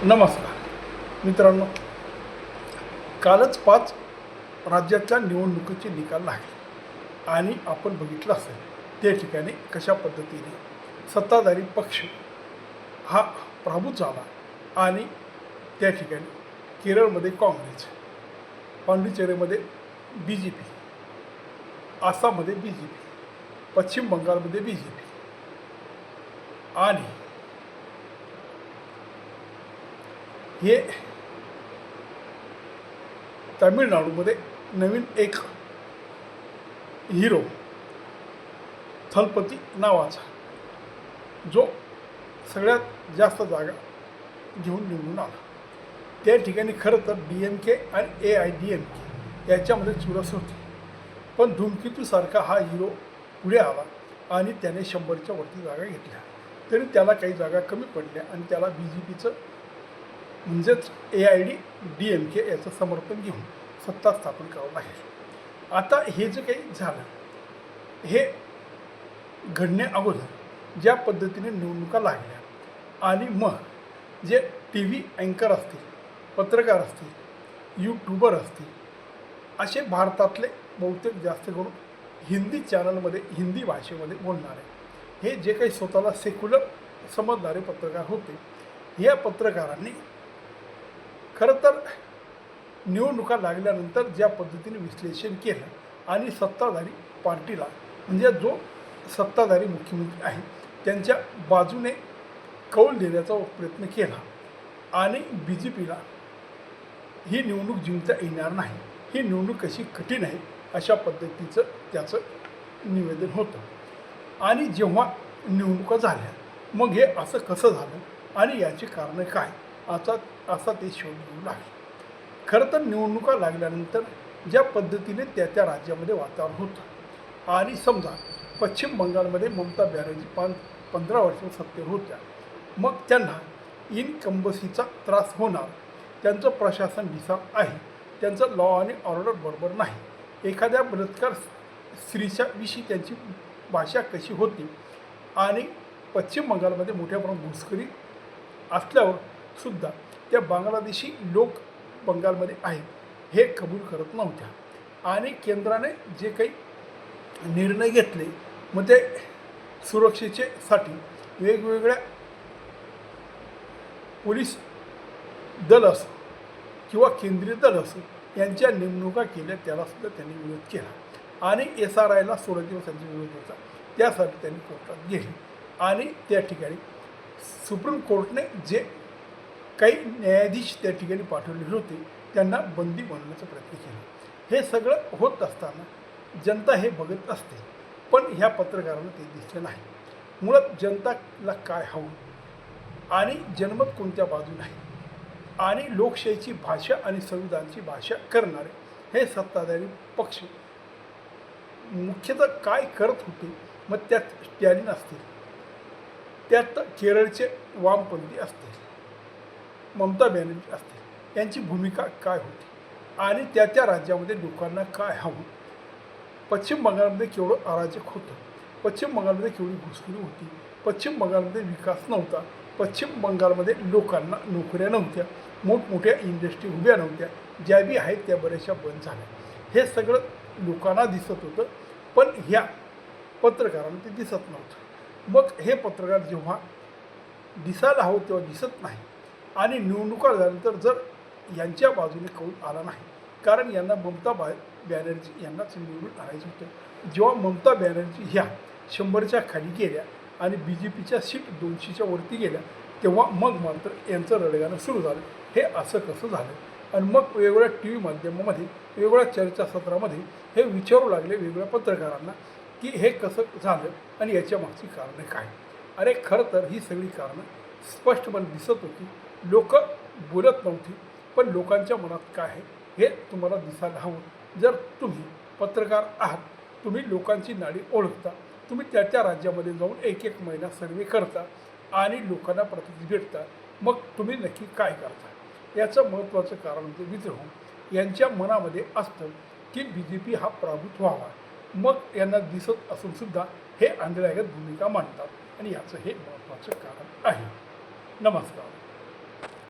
नमस्कार मित्रांनो, कालच 5 राज्यातल्या निवडणुकीचे निकाल लागले आणि आपण बघितलं असेल त्या ठिकाणी कशा पद्धतीने सत्ताधारी पक्ष हा प्रभूत झाला आणि त्या ठिकाणी केरळमध्ये काँग्रेस, पांडिचेरीमध्ये BJP, आसाममध्ये BJP, पश्चिम बंगालमध्ये BJP आणि हे तामिळनाडूमध्ये नवीन एक हिरो थलपती नावाचा जो सगळ्यात जास्त जागा घेऊन निवडून आला. त्या ठिकाणी खरं तर DMK आणि AIADMK याच्यामध्ये चुरस होती, पण धूमकेतूसारखा हा हिरो पुढे आला आणि त्याने 100च्या वरती जागा घेतल्या. तरी त्याला काही जागा कमी पडल्या आणि त्याला BJPचं म्हणजेच AIADMK याचं समर्थन घेऊन सत्ता स्थापन करावं लागेल. आता हे जे काही झालं हे घडण्या अगोदर ज्या पद्धतीने निवडणुका लागल्या आणि मग जे TV अँकर असतील, पत्रकार असतील, यूट्यूबर असतील, असे भारतातले बहुतेक जास्त करून हिंदी चॅनलमध्ये हिंदी भाषेमध्ये बोलणारे हे जे काही स्वतःला सेक्युलर समजणारे पत्रकार होते, या पत्रकारांनी खरं तर निवडणुका लागल्यानंतर ज्या पद्धतीने विश्लेषण केलं आणि सत्ताधारी पार्टीला म्हणजे जो सत्ताधारी मुख्यमंत्री आहे त्यांच्या बाजूने कौल देण्याचा प्रयत्न केला आणि BJPला ही निवडणूक जिंकता येणार नाही, ही निवडणूक कशी कठीण आहे अशा पद्धतीचं त्याचं निवेदन होतं. आणि जेव्हा निवडणुका झाल्या मग हे असं कसं झालं आणि याची कारणं काय असा ते शोध घेऊ लागले. खरं तर निवडणुका लागल्यानंतर ज्या पद्धतीने त्या राज्यामध्ये वातावरण होतं आणि समजा पश्चिम बंगालमध्ये ममता बॅनर्जी 15 वर्ष सत्तेवर होत्या, मग त्यांना इनकम्बसीचा त्रास होणार, त्यांचं प्रशासन ढिसाळ आहे, त्यांचं लॉ आणि ऑर्डर बरोबर नाही, एखाद्या बलात्कार स्त्रीच्या विषयी त्यांची भाषा कशी होती आणि पश्चिम बंगालमध्ये मोठ्या प्रमाणात घुसखोरी असल्यावर सुद्धा त्या बांगलादेशी लोक बंगालमध्ये आहेत हे कबूल करत नव्हत्या. आणि केंद्राने जे काही निर्णय घेतले मग ते सुरक्षेसाठी वेगवेगळ्या पोलीस दल असो किंवा केंद्रीय दल असो यांच्या नेमणुका केल्या, त्यालासुद्धा त्यांनी विरोध केला आणि SRIला 16 दिवस त्यांचा विरोध होता. त्यासाठी त्यांनी कोर्टात गेले आणि त्या ठिकाणी सुप्रीम कोर्टने जे काही न्यायाधीश त्या ठिकाणी पाठवलेले होते त्यांना बंदी बनवण्याचा प्रयत्न केला. हे सगळं होत असताना जनता हे बघत असते, पण ह्या पत्रकारांना ते दिसलं नाही. मुळात जनताला काय हवं आणि जनमत कोणत्या बाजूने आहे आणि लोकशाहीची भाषा आणि संविधानाची भाषा करणारे हे सत्ताधारी पक्ष मुख्यतः काय करत होते. मग त्यात स्टॅलिन असतील, त्यात केरळचे वामपंथी असतील, ममता बॅनर्जी असतील, यांची भूमिका काय होती आणि त्या राज्यामध्ये लोकांना काय हवं. पश्चिम बंगालमध्ये केवढं अराजक होतं, पश्चिम बंगालमध्ये केवढी घुसखोरी होती, पश्चिम बंगालमध्ये विकास नव्हता, पश्चिम बंगालमध्ये लोकांना नोकऱ्या नव्हत्या, मोठमोठ्या इंडस्ट्री उभ्या नव्हत्या, ज्या बी आहेत त्या बऱ्याचशा बंद झाल्या. हे सगळं लोकांना दिसत होतं, पण ह्या पत्रकारांना ते दिसत नव्हतं. मग हे पत्रकार जेव्हा दिसायला हवं तेव्हा दिसत नाही आणि निवडणुका झाल्यानंतर जर यांच्या बाजूने कौल आला नाही, कारण यांना ममता बॅनर्जी यांनाच निवडून आणायचं होतं. जेव्हा ममता बॅनर्जी ह्या 100च्या खाली गेल्या आणि BJPच्या सीट 200च्या वरती गेल्या, तेव्हा मग मात्र यांचं रडगाणं सुरू झालं. हे असं कसं झालं आणि मग वेगवेगळ्या TV माध्यमामध्ये वेगवेगळ्या चर्चासत्रामध्ये हे विचारू लागले वेगवेगळ्या पत्रकारांना की हे कसं झालं आणि याच्या मागची कारणं काय. अरे खरं तर ही सगळी कारणं स्पष्टपणे दिसत होती. लोक बोलत नव्हती, पण लोकांच्या मनात काय आहे हे तुम्हाला दिसायला हवं. जर तुम्ही पत्रकार आहात, तुम्ही लोकांची नाडी ओळखता, तुम्ही त्या राज्यामध्ये जाऊन एक महिना सर्वे करता आणि लोकांना प्रतिनिधी भेटता, मग तुम्ही नक्की काय करता. याचं महत्त्वाचं कारण म्हणजे मित्रहो, यांच्या मनामध्ये असतं की BJP हा पराभूत व्हावा. मग यांना दिसत असूनसुद्धा हे आंधळ्यागत भूमिका मांडतात आणि याचं हे महत्त्वाचं कारण आहे. नमस्कार.